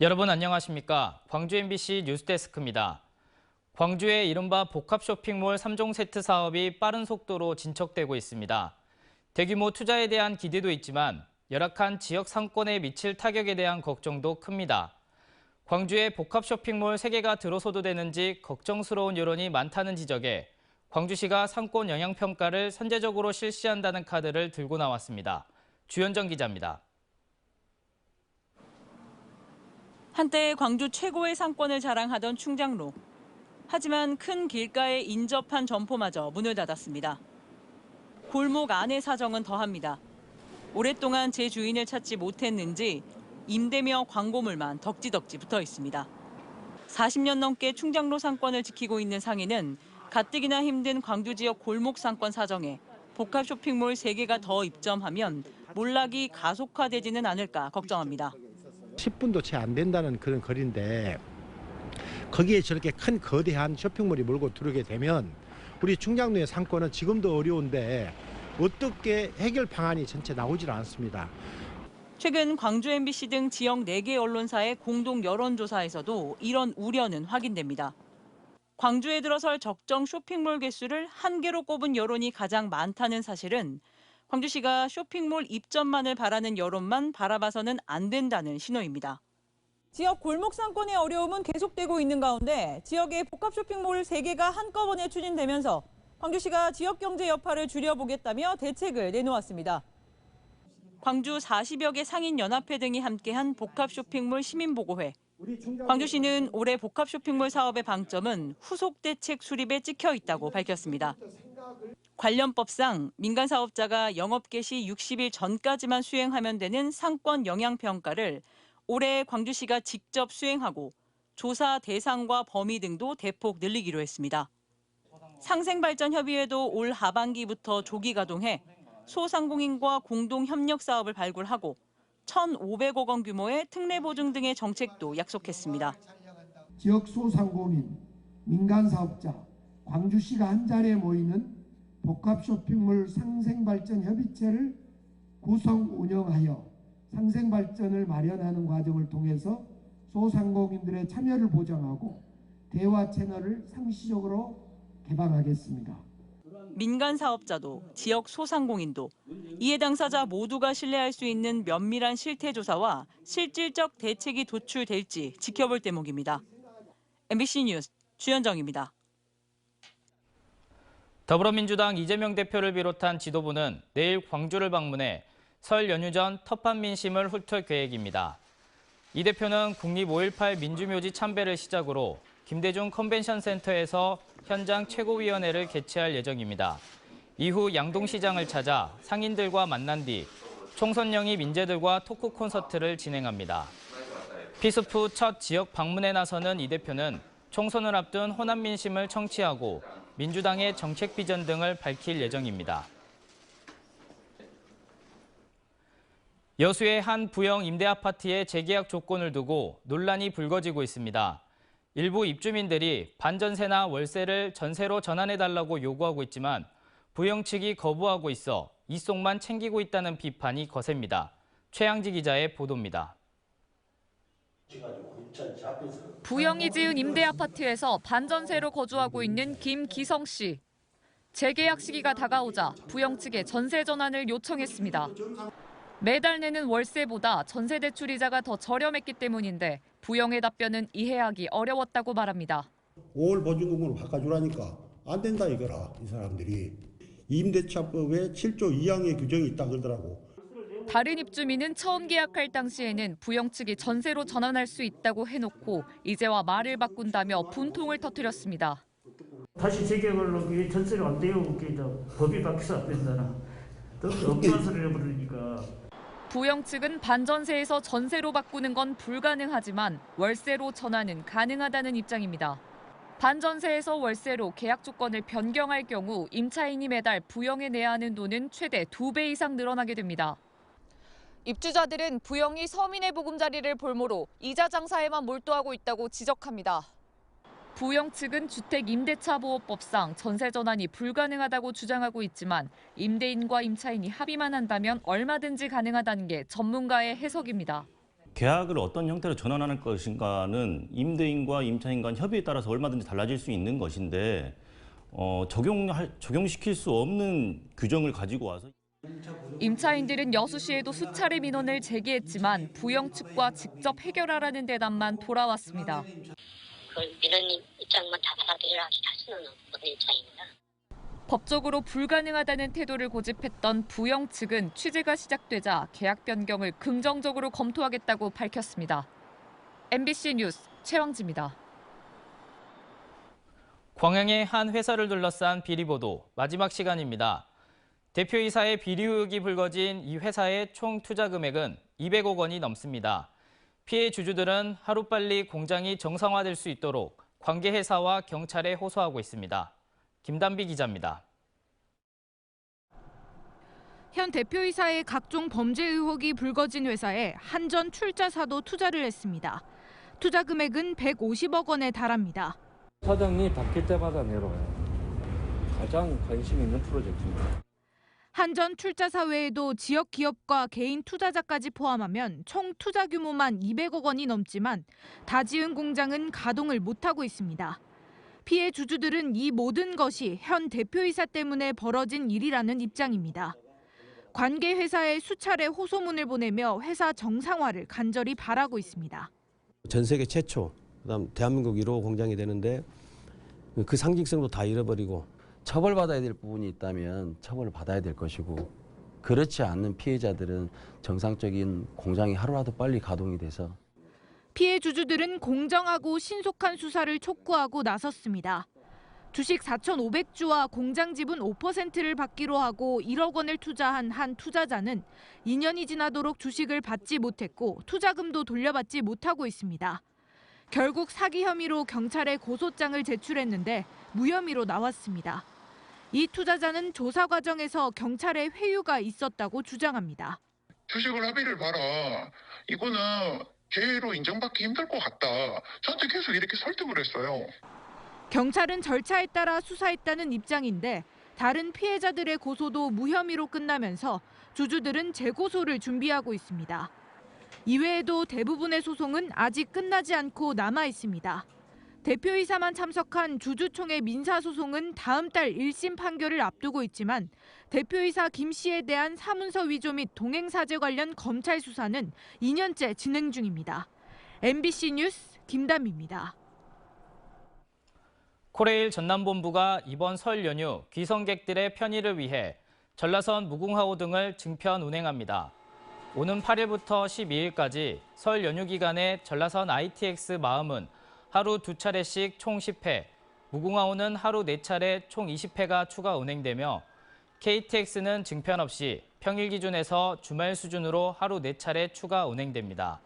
여러분 안녕하십니까? 광주 MBC 뉴스데스크입니다. 광주의 이른바 복합 쇼핑몰 3종 세트 사업이 빠른 속도로 진척되고 있습니다. 대규모 투자에 대한 기대도 있지만 열악한 지역 상권에 미칠 타격에 대한 걱정도 큽니다. 광주에 복합 쇼핑몰 3개가 들어서도 되는지 걱정스러운 여론이 많다는 지적에 광주시가 상권 영향평가를 선제적으로 실시한다는 카드를 들고 나왔습니다. 주현정 기자입니다. 한때 광주 최고의 상권을 자랑하던 충장로. 하지만 큰 길가에 인접한 점포마저 문을 닫았습니다. 골목 안의 사정은 더합니다. 오랫동안 제 주인을 찾지 못했는지 임대며 광고물만 덕지덕지 붙어 있습니다. 40년 넘게 충장로 상권을 지키고 있는 상인은 가뜩이나 힘든 광주 지역 골목 상권 사정에 복합 쇼핑몰 3개가 더 입점하면 몰락이 가속화되지는 않을까 걱정합니다. 10분도 채 안 된다는 그런 거리인데 거기에 저렇게 큰 거대한 쇼핑몰이 몰고 들어오게 되면 우리 충장로의 상권은 지금도 어려운데 어떻게 해결 방안이 전체 나오질 않습니다. 최근 광주 MBC 등 지역 4개 언론사의 공동 여론조사에서도 이런 우려는 확인됩니다. 광주에 들어설 적정 쇼핑몰 개수를 1개로 꼽은 여론이 가장 많다는 사실은 광주시가 쇼핑몰 입점만을 바라는 여론만 바라봐서는 안 된다는 신호입니다. 지역 골목 상권의 어려움은 계속되고 있는 가운데 지역의 복합 쇼핑몰 3개가 한꺼번에 추진되면서 광주시가 지역 경제 여파를 줄여보겠다며 대책을 내놓았습니다. 광주 40여 개 상인연합회 등이 함께한 복합 쇼핑몰 시민보고회. 광주시는 올해 복합 쇼핑몰 사업의 방점은 후속 대책 수립에 찍혀 있다고 밝혔습니다. 관련 법상 민간 사업자가 영업 개시 60일 전까지만 수행하면 되는 상권 영향 평가를 올해 광주시가 직접 수행하고 조사 대상과 범위 등도 대폭 늘리기로 했습니다. 상생발전협의회도 올 하반기부터 조기 가동해 소상공인과 공동 협력 사업을 발굴하고 1,500억 원 규모의 특례 보증 등의 정책도 약속했습니다. 지역 소상공인, 민간 사업자, 광주시가 한자리에 모이는 복합 쇼핑몰 상생발전 협의체를 구성 운영하여 상생발전을 마련하는 과정을 통해서 소상공인들의 참여를 보장하고 대화 채널을 상시적으로 개방하겠습니다. 민간 사업자도 지역 소상공인도 이해 당사자 모두가 신뢰할 수 있는 면밀한 실태 조사와 실질적 대책이 도출될지 지켜볼 대목입니다. MBC 뉴스 주현정입니다. 더불어민주당 이재명 대표를 비롯한 지도부는 내일 광주를 방문해 설 연휴 전 터판 민심을 훑을 계획입니다. 이 대표는 국립 5.18 민주묘지 참배를 시작으로 김대중 컨벤션 센터에서 현장 최고위원회를 개최할 예정입니다. 이후 양동시장을 찾아 상인들과 만난 뒤 총선 영입 인재들과 토크 콘서트를 진행합니다. 피습 후 첫 지역 방문에 나서는 이 대표는 총선을 앞둔 호남 민심을 청취하고 민주당의 정책 비전 등을 밝힐 예정입니다. 여수의 한 부영 임대아파트의 재계약 조건을 두고 논란이 불거지고 있습니다. 일부 입주민들이 반전세나 월세를 전세로 전환해달라고 요구하고 있지만 부영 측이 거부하고 있어 이속만 챙기고 있다는 비판이 거셉니다. 최양지 기자의 보도입니다. 부영이 지은 임대아파트에서 반전세로 거주하고 있는 김기성 씨. 재계약 시기가 다가오자 부영 측에 전세 전환을 요청했습니다. 매달 내는 월세보다 전세 대출 이자가 더 저렴했기 때문인데 부영의 답변은 이해하기 어려웠다고 말합니다. 5월 보증금으로 바꿔주라니까 안 된다 이거라. 이 사람들이 임대차법에 7조 2항의 규정이 있다 그러더라고. 다른 입주민은 처음 계약할 당시에는 부영 측이 전세로 전환할 수 있다고 해놓고 이제와 말을 바꾼다며 분통을 터뜨렸습니다. 다시 재계약을 전세를 안 돼요. 법이 바뀌어서 안 된다나. 또 억울한 소리를 부르니까. 부영 측은 반전세에서 전세로 바꾸는 건 불가능하지만 월세로 전환은 가능하다는 입장입니다. 반전세에서 월세로 계약 조건을 변경할 경우 임차인이 매달 부영에 내야 하는 돈은 최대 2배 이상 늘어나게 됩니다. 입주자들은 부영이 서민의 보금자리를 볼모로 이자 장사에만 몰두하고 있다고 지적합니다. 부영 측은 주택임대차보호법상 전세 전환이 불가능하다고 주장하고 있지만 임대인과 임차인이 합의만 한다면 얼마든지 가능하다는 게 전문가의 해석입니다. 계약을 어떤 형태로 전환할 것인가는 임대인과 임차인 간 협의에 따라서 얼마든지 달라질 수 있는 것인데 적용시킬 수 없는 규정을 가지고 와서 임차인들은 여수 시에도 수차례 민원을 제기했지만 부영 측과 직접 해결하라는 대답만 돌아왔습니다. 그 민원 입장만 다 받아들이라 할 수는 없는 입장입니다. 법적으로 불가능하다는 태도를 고집했던 부영 측은 취재가 시작되자 계약 변경을 긍정적으로 검토하겠다고 밝혔습니다. MBC 뉴스 최왕지입니다. 광양의 한 회사를 둘러싼 비리 보도 마지막 시간입니다. 대표이사의 비리 의혹이 불거진 이 회사의 총 투자 금액은 200억 원이 넘습니다. 피해 주주들은 하루빨리 공장이 정상화될 수 있도록 관계 회사와 경찰에 호소하고 있습니다. 김단비 기자입니다. 현 대표이사의 각종 범죄 의혹이 불거진 회사에 한전 출자사도 투자를 했습니다. 투자 금액은 150억 원에 달합니다. 사장이 바뀔 때마다 내려와요. 가장 관심 있는 프로젝트입니다. 한전 출자사 외에도 지역 기업과 개인 투자자까지 포함하면 총 투자 규모만 200억 원이 넘지만 다 지은 공장은 가동을 못하고 있습니다. 피해 주주들은 이 모든 것이 현 대표이사 때문에 벌어진 일이라는 입장입니다. 관계 회사에 수차례 호소문을 보내며 회사 정상화를 간절히 바라고 있습니다. 전 세계 최초, 그다음 대한민국 1호 공장이 되는데 그 상징성도 다 잃어버리고 처벌받아야 될 부분이 있다면 처벌을 받아야 될 것이고 그렇지 않는 피해자들은 정상적인 공장이 하루라도 빨리 가동이 돼서 피해 주주들은 공정하고 신속한 수사를 촉구하고 나섰습니다. 주식 4,500주와 공장 지분 5%를 받기로 하고 1억 원을 투자한 한 투자자는 2년이 지나도록 주식을 받지 못했고 투자금도 돌려받지 못하고 있습니다. 결국 사기 혐의로 경찰에 고소장을 제출했는데 무혐의로 나왔습니다. 이 투자자는 조사 과정에서 경찰에 회유가 있었다고 주장합니다. 주식을 합의를 봐라. 이거는 개로 인정받기 힘들 것 같다. 저한테 계속 이렇게 설득을 했어요. 경찰은 절차에 따라 수사했다는 입장인데 다른 피해자들의 고소도 무혐의로 끝나면서 주주들은 재고소를 준비하고 있습니다. 이외에도 대부분의 소송은 아직 끝나지 않고 남아 있습니다. 대표이사만 참석한 주주총회 민사소송은 다음 달 1심 판결을 앞두고 있지만 대표이사 김 씨에 대한 사문서 위조 및 동행사죄 관련 검찰 수사는 2년째 진행 중입니다. MBC 뉴스 김담입니다. 코레일 전남본부가 이번 설 연휴 귀성객들의 편의를 위해 전라선 무궁화호 등을 증편 운행합니다. 오는 8일부터 12일까지 설 연휴 기간에 전라선 ITX 마음은 하루 2차례씩 총 10회, 무궁화호는 하루 4차례 총 20회가 추가 운행되며 KTX는 증편 없이 평일 기준에서 주말 수준으로 하루 4차례 추가 운행됩니다.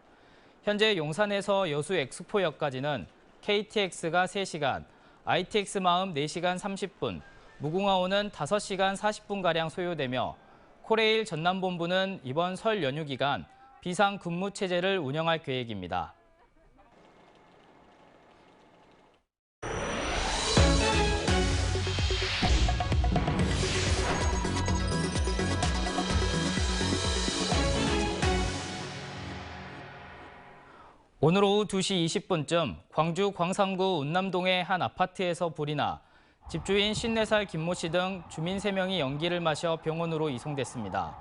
현재 용산에서 여수 엑스포역까지는 KTX가 3시간, ITX 마음 4시간 30분, 무궁화호는 5시간 40분가량 소요되며 코레일 전남본부는 이번 설 연휴 기간 비상 근무 체제를 운영할 계획입니다. 오늘 오후 2시 20분쯤 광주 광산구 운남동의 한 아파트에서 불이 나 집주인 54살 김모 씨 등 주민 3명이 연기를 마셔 병원으로 이송됐습니다.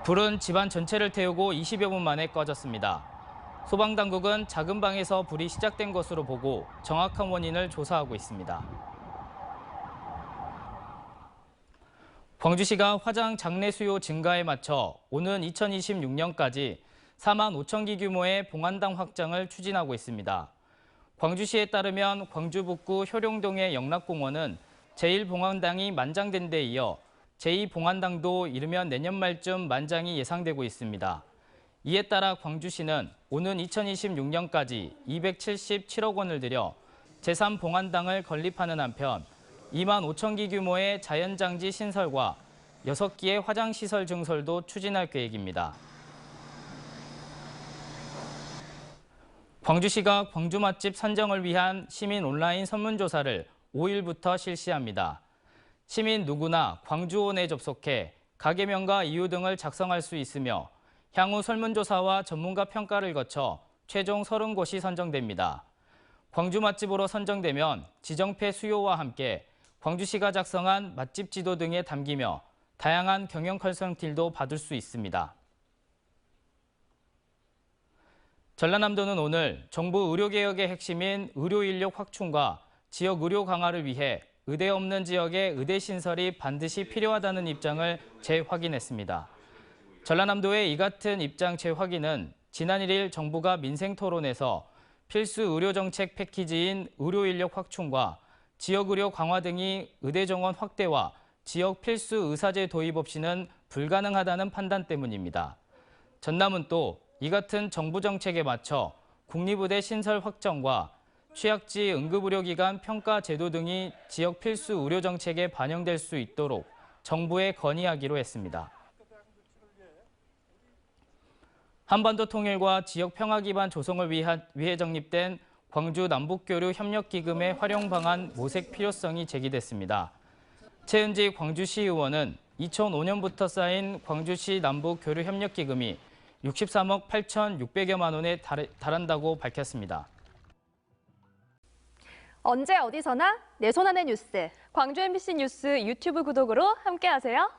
불은 집안 전체를 태우고 20여 분 만에 꺼졌습니다. 소방당국은 작은 방에서 불이 시작된 것으로 보고 정확한 원인을 조사하고 있습니다. 광주시가 화장 장내 수요 증가에 맞춰 오는 2026년까지 4만 5천 기 규모의 봉안당 확장을 추진하고 있습니다. 광주시에 따르면 광주 북구 효룡동의 영락공원은 제1봉안당이 만장된 데 이어 제2봉안당도 이르면 내년 말쯤 만장이 예상되고 있습니다. 이에 따라 광주시는 오는 2026년까지 277억 원을 들여 제3봉안당을 건립하는 한편 2만 5천 기 규모의 자연장지 신설과 6기의 화장시설 증설도 추진할 계획입니다. 광주시가 광주 맛집 선정을 위한 시민 온라인 설문조사를 5일부터 실시합니다. 시민 누구나 광주온에 접속해 가게명과 이유 등을 작성할 수 있으며 향후 설문조사와 전문가 평가를 거쳐 최종 30곳이 선정됩니다. 광주 맛집으로 선정되면 지정패 수요와 함께 광주시가 작성한 맛집 지도 등에 담기며 다양한 경영 컨설팅도 받을 수 있습니다. 전라남도는 오늘 정부 의료개혁의 핵심인 의료인력 확충과 지역 의료 강화를 위해 의대 없는 지역에 의대 신설이 반드시 필요하다는 입장을 재확인했습니다. 전라남도의 이 같은 입장 재확인은 지난 1일 정부가 민생토론에서 필수 의료정책 패키지인 의료인력 확충과 지역의료 강화 등이 의대 정원 확대와 지역 필수 의사제 도입 없이는 불가능하다는 판단 때문입니다. 전남은 또 이 같은 정부 정책에 맞춰 국립의대 신설 확정과 취약지 응급의료기관 평가 제도 등이 지역 필수 의료 정책에 반영될 수 있도록 정부에 건의하기로 했습니다. 한반도 통일과 지역 평화 기반 조성을 위해 정립된 광주 남북교류 협력기금의 활용 방안 모색 필요성이 제기됐습니다. 최은지 광주시 의원은 2005년부터 쌓인 광주시 남북교류 협력기금이 63억 8,600여만 원에 달한다고 밝혔습니다. 언제 어디서나 내 손 안의 뉴스. 광주 MBC 뉴스 유튜브 구독으로 함께하세요.